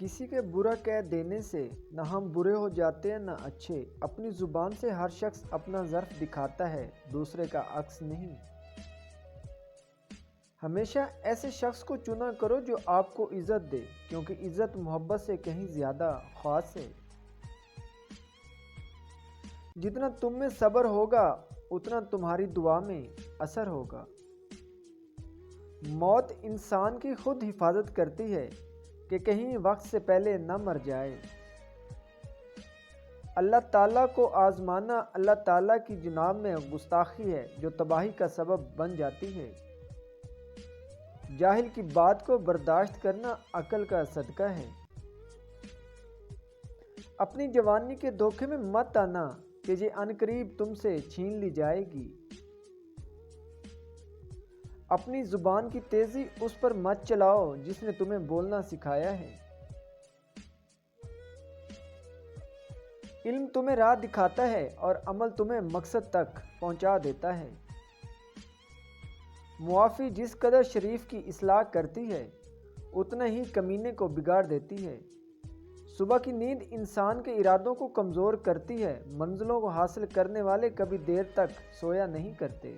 کسی کے برا کہہ دینے سے نہ ہم برے ہو جاتے ہیں نہ اچھے۔ اپنی زبان سے ہر شخص اپنا ظرف دکھاتا ہے، دوسرے کا عکس نہیں۔ ہمیشہ ایسے شخص کو چنا کرو جو آپ کو عزت دے، کیونکہ عزت محبت سے کہیں زیادہ خاص ہے۔ جتنا تم میں صبر ہوگا اتنا تمہاری دعا میں اثر ہوگا۔ موت انسان کی خود حفاظت کرتی ہے کہ کہیں وقت سے پہلے نہ مر جائے۔ اللہ تعالیٰ کو آزمانا اللہ تعالیٰ کی جناب میں گستاخی ہے جو تباہی کا سبب بن جاتی ہے۔ جاہل کی بات کو برداشت کرنا عقل کا صدقہ ہے۔ اپنی جوانی کے دھوکے میں مت آنا کہ یہ عنقریب تم سے چھین لی جائے گی۔ اپنی زبان کی تیزی اس پر مت چلاؤ جس نے تمہیں بولنا سکھایا ہے۔ علم تمہیں راہ دکھاتا ہے اور عمل تمہیں مقصد تک پہنچا دیتا ہے۔ معافی جس قدر شریف کی اصلاح کرتی ہے اتنا ہی کمینے کو بگاڑ دیتی ہے۔ صبح کی نیند انسان کے ارادوں کو کمزور کرتی ہے۔ منزلوں کو حاصل کرنے والے کبھی دیر تک سویا نہیں کرتے۔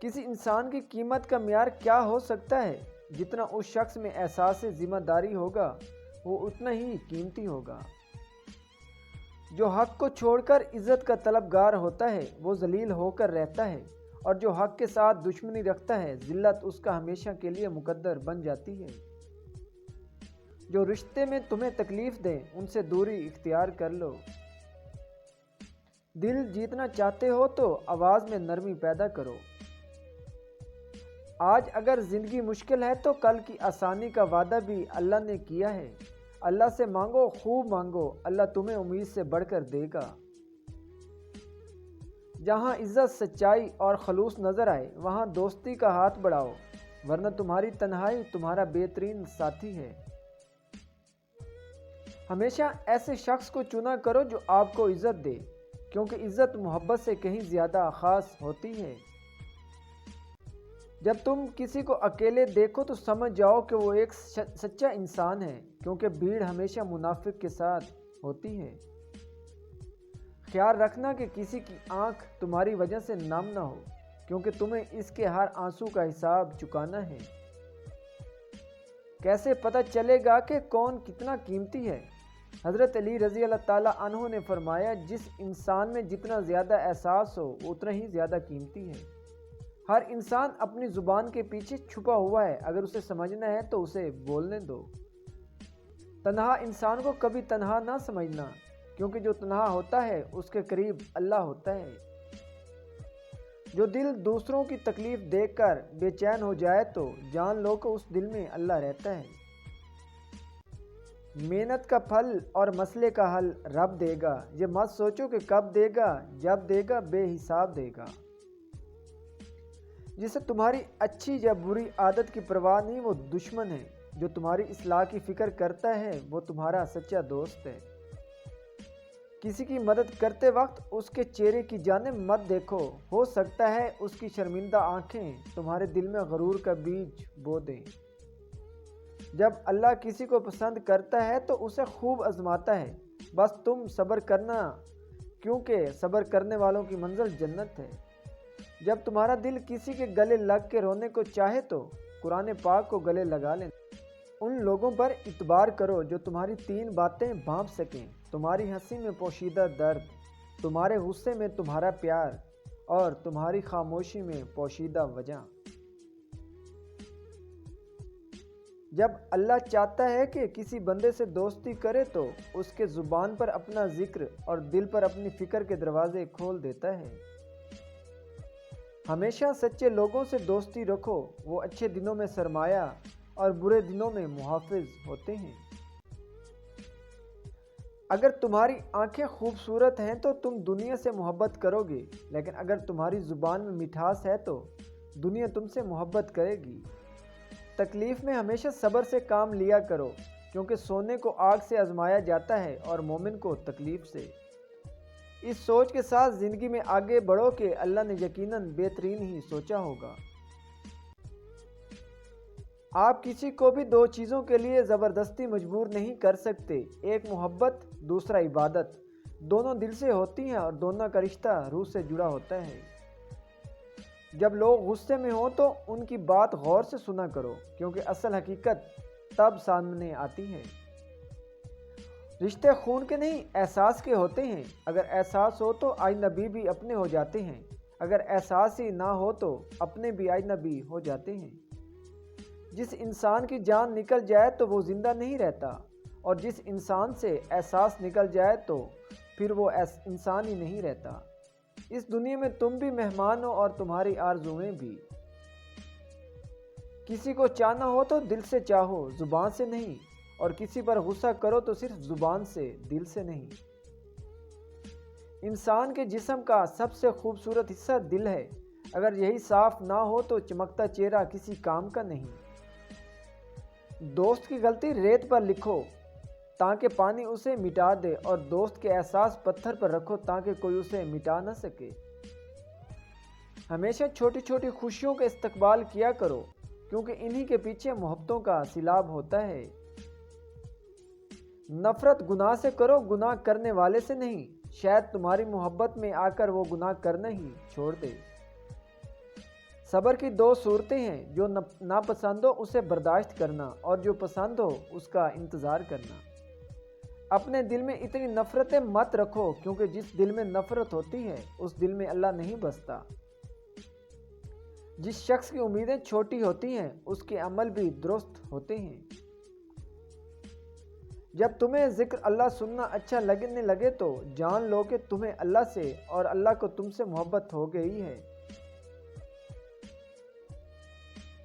کسی انسان کی قیمت کا معیار کیا ہو سکتا ہے؟ جتنا اس شخص میں احساس ذمہ داری ہوگا وہ اتنا ہی قیمتی ہوگا۔ جو حق کو چھوڑ کر عزت کا طلبگار ہوتا ہے وہ ذلیل ہو کر رہتا ہے، اور جو حق کے ساتھ دشمنی رکھتا ہے ذلت اس کا ہمیشہ کے لیے مقدر بن جاتی ہے۔ جو رشتے میں تمہیں تکلیف دیں ان سے دوری اختیار کر لو۔ دل جیتنا چاہتے ہو تو آواز میں نرمی پیدا کرو۔ آج اگر زندگی مشکل ہے تو کل کی آسانی کا وعدہ بھی اللہ نے کیا ہے۔ اللہ سے مانگو، خوب مانگو، اللہ تمہیں امید سے بڑھ کر دے گا۔ جہاں عزت، سچائی اور خلوص نظر آئے وہاں دوستی کا ہاتھ بڑھاؤ، ورنہ تمہاری تنہائی تمہارا بہترین ساتھی ہے۔ ہمیشہ ایسے شخص کو چنا کرو جو آپ کو عزت دے، کیونکہ عزت محبت سے کہیں زیادہ خاص ہوتی ہے۔ جب تم کسی کو اکیلے دیکھو تو سمجھ جاؤ کہ وہ ایک سچا انسان ہے، کیونکہ بھیڑ ہمیشہ منافق کے ساتھ ہوتی ہے۔ خیال رکھنا کہ کسی کی آنکھ تمہاری وجہ سے نم نہ ہو، کیونکہ تمہیں اس کے ہر آنسو کا حساب چکانا ہے۔ کیسے پتہ چلے گا کہ کون کتنا قیمتی ہے؟ حضرت علی رضی اللہ تعالیٰ عنہ نے فرمایا، جس انسان میں جتنا زیادہ احساس ہو وہ اتنا ہی زیادہ قیمتی ہے۔ ہر انسان اپنی زبان کے پیچھے چھپا ہوا ہے، اگر اسے سمجھنا ہے تو اسے بولنے دو۔ تنہا انسان کو کبھی تنہا نہ سمجھنا، کیونکہ جو تنہا ہوتا ہے اس کے قریب اللہ ہوتا ہے۔ جو دل دوسروں کی تکلیف دیکھ کر بے چین ہو جائے تو جان لو کہ اس دل میں اللہ رہتا ہے۔ محنت کا پھل اور مسئلے کا حل رب دے گا، یہ مت سوچو کہ کب دے گا، جب دے گا بے حساب دے گا۔ جسے تمہاری اچھی یا بری عادت کی پرواہ نہیں وہ دشمن ہے، جو تمہاری اصلاح کی فکر کرتا ہے وہ تمہارا سچا دوست ہے۔ کسی کی مدد کرتے وقت اس کے چہرے کی جانب مت دیکھو، ہو سکتا ہے اس کی شرمندہ آنکھیں تمہارے دل میں غرور کا بیج بو دیں۔ جب اللہ کسی کو پسند کرتا ہے تو اسے خوب آزماتا ہے، بس تم صبر کرنا، کیونکہ صبر کرنے والوں کی منزل جنت ہے۔ جب تمہارا دل کسی کے گلے لگ کے رونے کو چاہے تو قرآن پاک کو گلے لگا لیں۔ ان لوگوں پر اعتبار کرو جو تمہاری تین باتیں بھانپ سکیں، تمہاری ہنسی میں پوشیدہ درد، تمہارے غصے میں تمہارا پیار، اور تمہاری خاموشی میں پوشیدہ وجہ۔ جب اللہ چاہتا ہے کہ کسی بندے سے دوستی کرے تو اس کے زبان پر اپنا ذکر اور دل پر اپنی فکر کے دروازے کھول دیتا ہے۔ ہمیشہ سچے لوگوں سے دوستی رکھو، وہ اچھے دنوں میں سرمایہ اور برے دنوں میں محافظ ہوتے ہیں۔ اگر تمہاری آنکھیں خوبصورت ہیں تو تم دنیا سے محبت کرو گے، لیکن اگر تمہاری زبان میں مٹھاس ہے تو دنیا تم سے محبت کرے گی۔ تکلیف میں ہمیشہ صبر سے کام لیا کرو، کیونکہ سونے کو آگ سے آزمایا جاتا ہے اور مومن کو تکلیف سے۔ اس سوچ کے ساتھ زندگی میں آگے بڑھو کہ اللہ نے یقیناً بہترین ہی سوچا ہوگا۔ آپ کسی کو بھی دو چیزوں کے لیے زبردستی مجبور نہیں کر سکتے، ایک محبت، دوسرا عبادت۔ دونوں دل سے ہوتی ہیں اور دونوں کا رشتہ روح سے جڑا ہوتا ہے۔ جب لوگ غصے میں ہوں تو ان کی بات غور سے سنا کرو، کیونکہ اصل حقیقت تب سامنے آتی ہے۔ رشتے خون کے نہیں، احساس کے ہوتے ہیں۔ اگر احساس ہو تو اجنبی بھی اپنے ہو جاتے ہیں، اگر احساس ہی نہ ہو تو اپنے بھی اجنبی ہو جاتے ہیں۔ جس انسان کی جان نکل جائے تو وہ زندہ نہیں رہتا، اور جس انسان سے احساس نکل جائے تو پھر وہ انسان ہی نہیں رہتا۔ اس دنیا میں تم بھی مہمان ہو اور تمہاری آرزویں بھی۔ کسی کو چاہنا ہو تو دل سے چاہو، زبان سے نہیں، اور کسی پر غصہ کرو تو صرف زبان سے، دل سے نہیں۔ انسان کے جسم کا سب سے خوبصورت حصہ دل ہے، اگر یہی صاف نہ ہو تو چمکتا چہرہ کسی کام کا نہیں۔ دوست کی غلطی ریت پر لکھو تاکہ پانی اسے مٹا دے، اور دوست کے احساس پتھر پر رکھو تاکہ کوئی اسے مٹا نہ سکے۔ ہمیشہ چھوٹی چھوٹی خوشیوں کا استقبال کیا کرو، کیونکہ انہی کے پیچھے محبتوں کا سیلاب ہوتا ہے۔ نفرت گناہ سے کرو، گناہ کرنے والے سے نہیں، شاید تمہاری محبت میں آ کر وہ گناہ کرنا ہی چھوڑ دے۔ صبر کی دو صورتیں ہیں، جو ناپسند ہو اسے برداشت کرنا، اور جو پسند ہو اس کا انتظار کرنا۔ اپنے دل میں اتنی نفرتیں مت رکھو، کیونکہ جس دل میں نفرت ہوتی ہے اس دل میں اللہ نہیں بستا۔ جس شخص کی امیدیں چھوٹی ہوتی ہیں اس کے عمل بھی درست ہوتے ہیں۔ جب تمہیں ذکر اللہ سننا اچھا لگنے لگے تو جان لو کہ تمہیں اللہ سے اور اللہ کو تم سے محبت ہو گئی ہے۔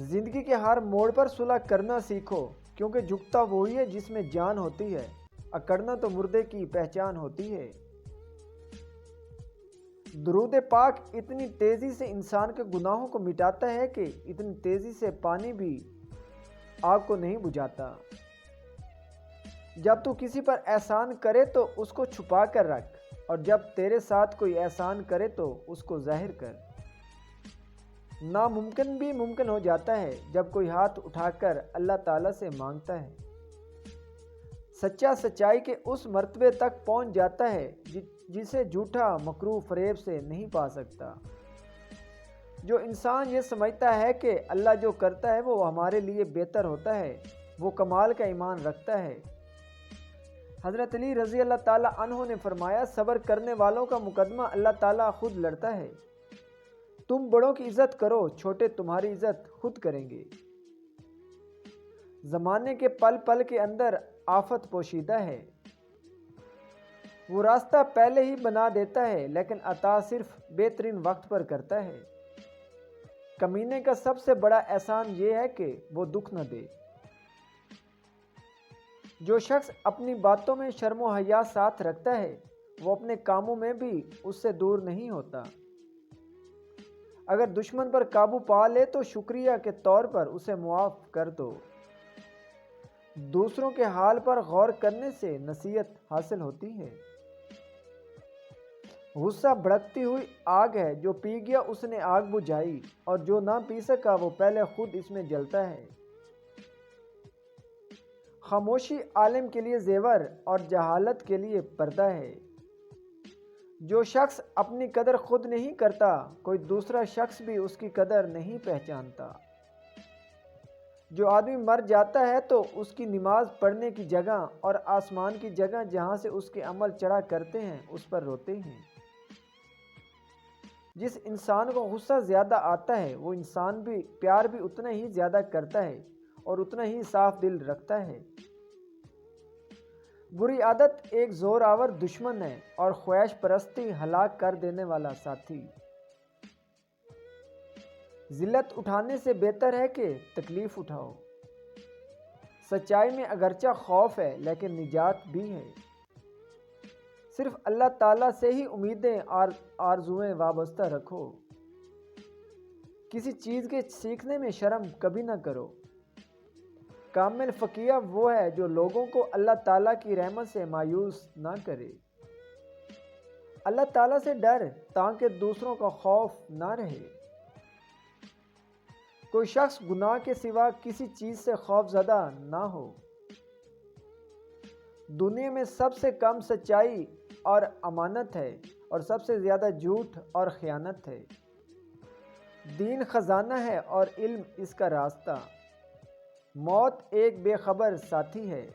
زندگی کے ہر موڑ پر صلح کرنا سیکھو، کیونکہ جھکتا وہی ہے جس میں جان ہوتی ہے، اکڑنا تو مردے کی پہچان ہوتی ہے۔ درود پاک اتنی تیزی سے انسان کے گناہوں کو مٹاتا ہے کہ اتنی تیزی سے پانی بھی آگ کو نہیں بجھاتا۔ جب تو کسی پر احسان کرے تو اس کو چھپا کر رکھ، اور جب تیرے ساتھ کوئی احسان کرے تو اس کو ظاہر کر۔ ناممکن بھی ممکن ہو جاتا ہے جب کوئی ہاتھ اٹھا کر اللہ تعالیٰ سے مانگتا ہے۔ سچا سچائی کے اس مرتبے تک پہنچ جاتا ہے جسے جھوٹا مکروہ فریب سے نہیں پا سکتا۔ جو انسان یہ سمجھتا ہے کہ اللہ جو کرتا ہے وہ ہمارے لیے بہتر ہوتا ہے، وہ کمال کا ایمان رکھتا ہے۔ حضرت علی رضی اللہ تعالیٰ عنہ نے فرمایا، صبر کرنے والوں کا مقدمہ اللہ تعالیٰ خود لڑتا ہے۔ تم بڑوں کی عزت کرو، چھوٹے تمہاری عزت خود کریں گے۔ زمانے کے پل پل کے اندر آفت پوشیدہ ہے، وہ راستہ پہلے ہی بنا دیتا ہے لیکن عطا صرف بہترین وقت پر کرتا ہے۔ کمینے کا سب سے بڑا احسان یہ ہے کہ وہ دکھ نہ دے۔ جو شخص اپنی باتوں میں شرم و حیا ساتھ رکھتا ہے وہ اپنے کاموں میں بھی اس سے دور نہیں ہوتا۔ اگر دشمن پر قابو پا لے تو شکریہ کے طور پر اسے معاف کر دو۔ دوسروں کے حال پر غور کرنے سے نصیحت حاصل ہوتی ہے۔ غصہ بھڑکتی ہوئی آگ ہے، جو پی گیا اس نے آگ بجھائی، اور جو نہ پی سکا وہ پہلے خود اس میں جلتا ہے۔ خاموشی عالم کے لیے زیور اور جہالت کے لیے پردہ ہے۔ جو شخص اپنی قدر خود نہیں کرتا کوئی دوسرا شخص بھی اس کی قدر نہیں پہچانتا۔ جو آدمی مر جاتا ہے تو اس کی نماز پڑھنے کی جگہ اور آسمان کی جگہ جہاں سے اس کے عمل چڑھا کرتے ہیں اس پر روتے ہیں۔ جس انسان کو غصہ زیادہ آتا ہے وہ انسان بھی پیار بھی اتنا ہی زیادہ کرتا ہے اور اتنا ہی صاف دل رکھتا ہے۔ بری عادت ایک زور آور دشمن ہے اور خواہش پرستی ہلاک کر دینے والا ساتھی۔ ذلت اٹھانے سے بہتر ہے کہ تکلیف اٹھاؤ۔ سچائی میں اگرچہ خوف ہے لیکن نجات بھی ہے۔ صرف اللہ تعالیٰ سے ہی امیدیں اور آرزویں وابستہ رکھو۔ کسی چیز کے سیکھنے میں شرم کبھی نہ کرو۔ کامل فقیہ وہ ہے جو لوگوں کو اللہ تعالیٰ کی رحمت سے مایوس نہ کرے۔ اللہ تعالیٰ سے ڈر تاکہ دوسروں کا خوف نہ رہے۔ کوئی شخص گناہ کے سوا کسی چیز سے خوف زدہ نہ ہو۔ دنیا میں سب سے کم سچائی اور امانت ہے اور سب سے زیادہ جھوٹ اور خیانت ہے۔ دین خزانہ ہے اور علم اس کا راستہ۔ موت ایک بے خبر ساتھی ہے۔